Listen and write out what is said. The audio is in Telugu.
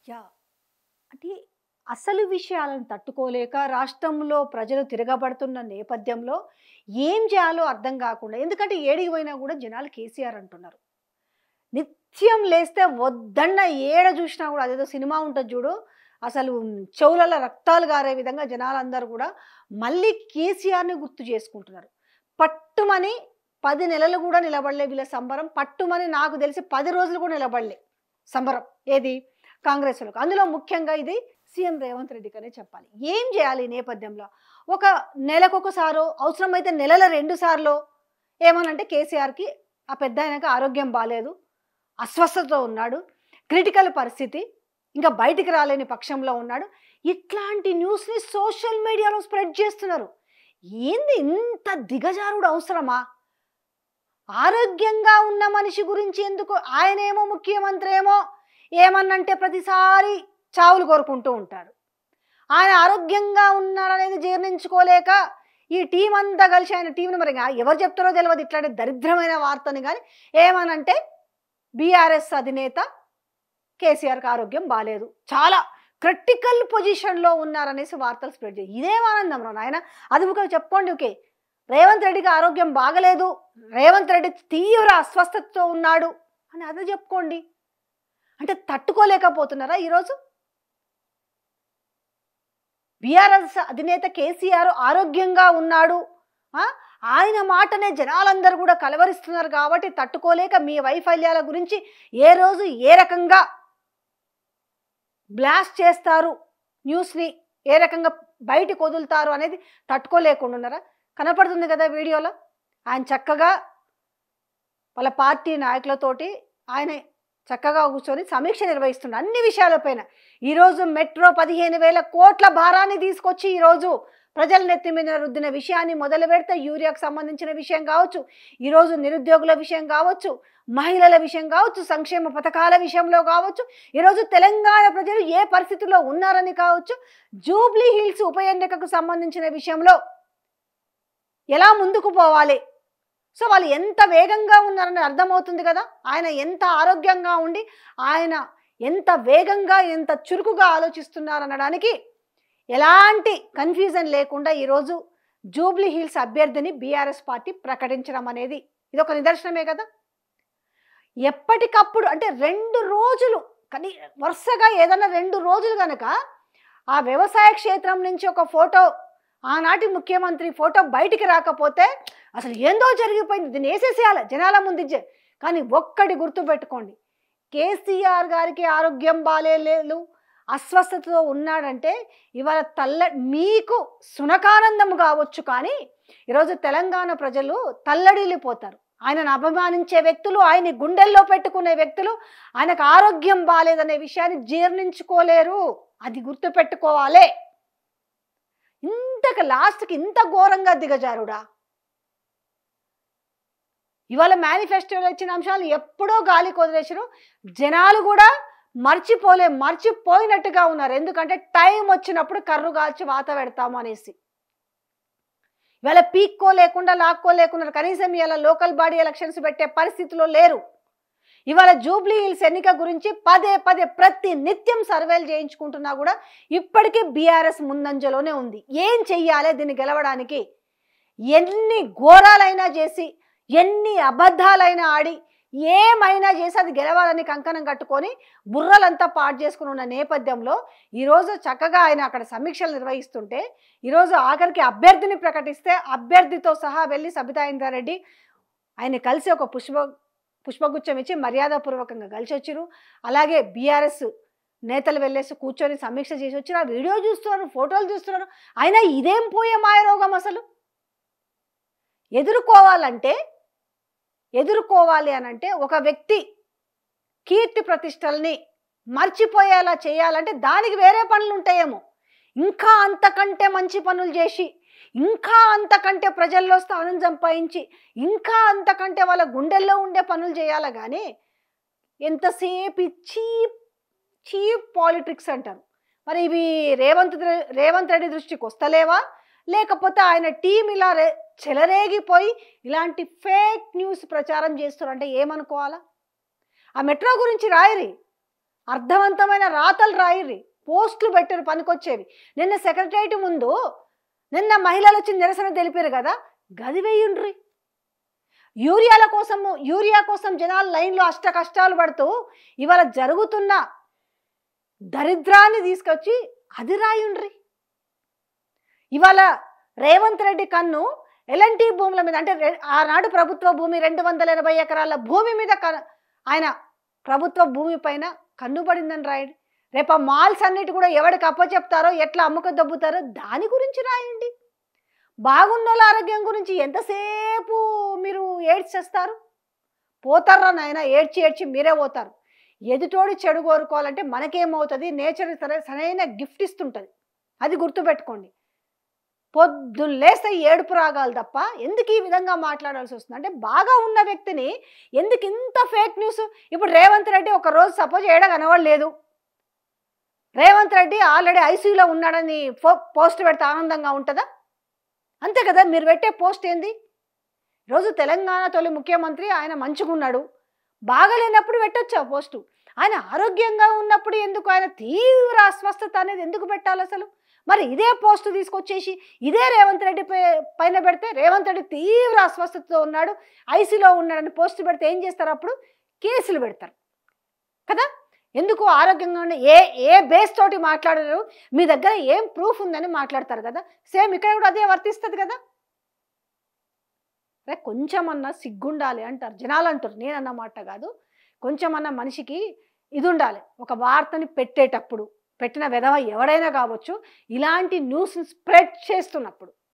యాహ్! అంటే అసలు విషయాలను తట్టుకోలేక రాష్ట్రంలో ప్రజలు తిరగబడుతున్న నేపథ్యంలో ఏం చేయాలో అర్థం కాకుండా ఎందుకంటే ఏడికి పోయినా కూడా జనాలు కేసీఆర్ అంటున్నారు. నిత్యం లేస్తే వద్దన్న ఏడ చూసినా కూడా అదేదో సినిమా ఉంటది చూడు. అసలు చెవులలో రక్తాలు గారే విధంగా జనాలందరూ కూడా మళ్ళీ కేసీఆర్‌ని గుర్తు చేసుకుంటున్నారు. పట్టుమని 10 నెలలు కూడా నిలబడలే వీళ్ళ సంబరం. పట్టుమని నాకు తెలిసి 10 రోజులు కూడా నిలబడలే సంబరం. ఏది? కాంగ్రెస్‌లోకి. అందులో ముఖ్యంగా ఇది సీఎం రేవంత్ రెడ్డికనే చెప్పాలి. ఏం చేయాలి ఈ నేపథ్యంలో? ఒక నెలకొకసారో, అవసరమైతే నెలలో 2 సార్లో ఏమనంటే కేసీఆర్‌కి ఆ పెద్దాయనకి ఆరోగ్యం బాలేదు. అస్వస్థతతో ఉన్నాడు. క్రిటికల్ పరిస్థితి. ఇంకా బయటికి రాలేని పక్షంలో ఉన్నాడు. ఇట్లాంటి న్యూస్‌ని సోషల్ మీడియాలో స్ప్రెడ్ చేస్తున్నారు. ఏంది ఇంత దిగజారుడు అవసరమా? ఆరోగ్యంగా ఉన్న మనిషి గురించి ఎందుకు ఆయనేమో ముఖ్యమంత్రి ఏమో ఏమన్నంటే ప్రతిసారి చావులు కోరుకుంటూ ఉంటారు. ఆయన ఆరోగ్యంగా ఉన్నారనేది జీర్ణించుకోలేక ఈ టీం అంతా కలిసి ఆయన టీంని మరి ఎవరు చెప్తారో తెలియదు ఇట్లాంటి దరిద్రమైన వార్తని కానీ ఏమనంటే బీఆర్ఎస్ అధినేత కేసీఆర్కి ఆరోగ్యం బాలేదు, చాలా క్రిటికల్ పొజిషన్లో ఉన్నారనేసి వార్తలు స్ప్రెడ్ చేయి. ఇదేం ఆనందం రా నాయన. అది ఒక చెప్పుకోండి. ఓకే, రేవంత్ రెడ్డికి ఆరోగ్యం బాగలేదు, రేవంత్ రెడ్డి తీవ్ర అస్వస్థతతో ఉన్నాడు అని అదే చెప్పుకోండి. అంటే తట్టుకోలేకపోతున్నారా ఈరోజు? బీఆర్ఎస్ అధినేత కేసీఆర్ ఆరోగ్యంగా ఉన్నాడు, ఆయన మాటనే జనాలందరూ కూడా కలవరిస్తున్నారు కాబట్టి తట్టుకోలేక మీ వైఫల్యాల గురించి ఏ రోజు ఏ రకంగా బ్లాస్ట్ చేస్తారు, న్యూస్ని ఏ రకంగా బయటికి వదులుతారు అనేది తట్టుకోలేకుండా ఉన్నారా? కనపడుతుంది కదా వీడియోలో. ఆయన చక్కగా వాళ్ళ పార్టీ నాయకులతోటి ఆయన చక్కగా కూర్చొని సమీక్ష నిర్వహిస్తున్నారు అన్ని విషయాలపైన. ఈరోజు మెట్రో 15,000 కోట్ల భారాన్ని తీసుకొచ్చి ఈరోజు ప్రజల నెత్తి మీద రుద్దిన విషయాన్ని మొదలు పెడితే యూరియాకు సంబంధించిన విషయం కావచ్చు, ఈరోజు నిరుద్యోగుల విషయం కావచ్చు, మహిళల విషయం కావచ్చు, సంక్షేమ పథకాల విషయంలో కావచ్చు, ఈరోజు తెలంగాణ ప్రజలు ఏ పరిస్థితుల్లో ఉన్నారని కావచ్చు, జూబ్లీ హిల్స్ ఉప ఎన్నికకు సంబంధించిన విషయంలో ఎలా ముందుకు పోవాలి, సో వాళ్ళు ఎంత వేగంగా ఉన్నారని అర్థమవుతుంది కదా. ఆయన ఎంత ఆరోగ్యంగా ఉండి ఆయన ఎంత వేగంగా ఎంత చురుకుగా ఆలోచిస్తున్నారనడానికి ఎలాంటి కన్ఫ్యూజన్ లేకుండా ఈరోజు జూబ్లీ హిల్స్ అభ్యర్థిని బీఆర్ఎస్ పార్టీ ప్రకటించడం అనేది ఇదొక నిదర్శనమే కదా. ఎప్పటికప్పుడు అంటే 2 రోజులు కానీ వరుసగా ఏదైనా 2 రోజులు కనుక ఆ వ్యవసాయ క్షేత్రం నుంచి ఒక ఫోటో, ఆనాటి ముఖ్యమంత్రి ఫోటో బయటికి రాకపోతే అసలు ఏందో జరిగిపోయింది, దీన్ని వేసేసేయాలి జనాల ముందు. కానీ ఒక్కటి గుర్తుపెట్టుకోండి, కేసీఆర్ గారికి ఆరోగ్యం బాలేదు, అస్వస్థతతో ఉన్నాడంటే ఇవాళ మీకు సునకానందం కావచ్చు, కానీ ఈరోజు తెలంగాణ ప్రజలు తల్లడిల్లిపోతారు. ఆయనను అభిమానించే వ్యక్తులు, ఆయన గుండెల్లో పెట్టుకునే వ్యక్తులు ఆయనకు ఆరోగ్యం బాలేదనే విషయాన్ని జీర్ణించుకోలేరు. అది గుర్తుపెట్టుకోవాలి. ఇంతకు లాస్ట్కి ఇంత ఘోరంగా దిగజారుడా? ఇవాళ మేనిఫెస్టోలో ఇచ్చిన అంశాలు ఎప్పుడో గాలి కొదిలేసారు. జనాలు కూడా మర్చిపోయినట్టుగా ఉన్నారు. ఎందుకంటే టైం వచ్చినప్పుడు కర్రు కాల్చి వాత పెడతాము అనేసి. ఇవాళ పీక్కోలేకుండా లాక్కోలేకున్నారు. కనీసం ఇవాళ లోకల్ బాడీ ఎలక్షన్స్ పెట్టే పరిస్థితిలో లేరు. ఇవాళ జూబ్లీ హిల్స్ ఎన్నిక గురించి పదే ప్రతి నిత్యం సర్వేలు చేయించుకుంటున్నా కూడా ఇప్పటికీ బీఆర్ఎస్ ముందంజలోనే ఉంది. ఏం చెయ్యాలి దీన్ని గెలవడానికి? ఎన్ని ఘోరాలైనా చేసి, ఎన్ని అబద్ధాలైనా ఆడి, ఏమైనా చేసి అది గెలవాలని కంకణం కట్టుకొని బుర్రలంతా పాడు చేసుకుని ఉన్న నేపథ్యంలో ఈరోజు చక్కగా ఆయన అక్కడ సమీక్షలు నిర్వహిస్తుంటే, ఈరోజు ఆఖరికి అభ్యర్థిని ప్రకటిస్తే అభ్యర్థితో సహా వెళ్ళి సబితా ఇంద్రారెడ్డి ఆయన కలిసి ఒక పుష్పగుచ్చం ఇచ్చి మర్యాదపూర్వకంగా కలిసి వచ్చారు. అలాగే బీఆర్ఎస్ నేతలు వెళ్ళేసి కూర్చొని సమీక్ష చేసి వచ్చారు. ఆ వీడియో చూస్తున్నారు, ఫోటోలు చూస్తున్నారు. అయినా ఇదేం పోయే మాయరోగం అసలు? ఎదుర్కోవాలి అనంటే ఒక వ్యక్తి కీర్తి ప్రతిష్టల్ని మర్చిపోయేలా చేయాలంటే దానికి వేరే పనులు ఉంటాయేమో. ఇంకా అంతకంటే మంచి పనులు చేసి, ఇంకా అంతకంటే ప్రజల్లో స్థానం సంపాదించి, ఇంకా అంతకంటే వాళ్ళ గుండెల్లో ఉండే పనులు చేయాలి. కానీ ఎంతసేపు చీప్ పాలిటిక్స్ అంటారు. మరి ఇవి రేవంత్ రెడ్డి దృష్టికి వస్తలేవా? లేకపోతే ఆయన టీం ఇలా చెలరేగిపోయి ఇలాంటి ఫేక్ న్యూస్ ప్రచారం చేస్తున్నారంటే ఏమనుకోవాలా? ఆ మెట్రో గురించి రాయరి, అర్థవంతమైన రాతలు రాయిర్రి, పోస్టులు పెట్టారు పనికొచ్చేవి. నిన్న సెక్రటరియట్ ముందు నిన్న మహిళలు వచ్చి నిరసన తెలిపారు కదా, గది వేయుండ్రి. యూరియా కోసం జనాలు లైన్లో అష్ట కష్టాలు పడుతూ ఇవాళ జరుగుతున్న దరిద్రాన్ని తీసుకొచ్చి అది రాయుండ్రి. ఇవాళ రేవంత్ రెడ్డి కన్ను ఎలాంటి భూముల మీద అంటే ఆనాడు ప్రభుత్వ భూమి 280 ఎకరాల భూమి మీద ఆయన ప్రభుత్వ భూమి పైన కన్నుబడిందని రాయండి. రేపు ఆ మాల్స్ అన్నిటి కూడా ఎవరికి అప్పచెప్తారో, ఎట్లా అమ్ముక దబ్బుతారో దాని గురించి రాయండి. బాగున్నోళ్ళ ఆరోగ్యం గురించి ఎంతసేపు మీరు ఏడ్చేస్తారు? పోతారా నాయన, ఏడ్చి ఏడ్చి మీరే పోతారు. ఎదుటోడి చెడు కోరుకోవాలంటే మనకేమవుతుంది, నేచర్ సరైన గిఫ్ట్ ఇస్తుంటుంది, అది గుర్తుపెట్టుకోండి. పొద్దున్న లేస్తే ఏడుపు రాగాలు తప్ప ఎందుకు ఈ విధంగా మాట్లాడాల్సి వస్తుంది అంటే, బాగా ఉన్న వ్యక్తిని ఎందుకు ఇంత ఫేక్ న్యూస్? ఇప్పుడు రేవంత్ రెడ్డి ఒక రోజు సపోజ్ ఏడ కనవడలేదు, రేవంత్ రెడ్డి ఆల్రెడీ ఐసీయూలో ఉన్నాడని పోస్ట్ పెడితే ఆనందంగా ఉంటుందా? అంతే కదా, మీరు పెట్టే పోస్ట్ ఏంది? ఈరోజు తెలంగాణ తొలి ముఖ్యమంత్రి, ఆయన మంచిగున్నాడు, బాగలేనప్పుడు పెట్టొచ్చు ఆ పోస్టు. ఆయన ఆరోగ్యంగా ఉన్నప్పుడు ఎందుకు, ఆయన తీవ్ర అస్వస్థత అనేది ఎందుకు పెట్టాలి అసలు? మరి ఇదే పోస్టు తీసుకొచ్చేసి ఇదే రేవంత్ రెడ్డి పైన పెడితే, రేవంత్ రెడ్డి తీవ్ర అస్వస్థతతో ఉన్నాడు, ఐసీలో ఉన్నాడని పోస్టు పెడితే ఏం చేస్తారు? అప్పుడు కేసులు పెడతారు కదా. ఎందుకు ఆరోగ్యంగా ఉన్న ఏ బేస్ తోటి మాట్లాడారు? మీ దగ్గర ఏం ప్రూఫ్ ఉందని మాట్లాడతారు కదా. సేమ్ ఇక్కడ కూడా అదే వర్తిస్తుంది కదా. అరే కొంచెమన్నా సిగ్గుండాలి అంటారు జనాలు, అంటారు, నేనన్న మాట కాదు. కొంచెమన్నా మనిషికి ఇది ఉండాలి. ఒక వార్తని పెట్టేటప్పుడు, పెట్టిన విధవ ఎవడైనా కావచ్చు, ఇలాంటి న్యూస్ని స్ప్రెడ్ చేస్తున్నప్పుడు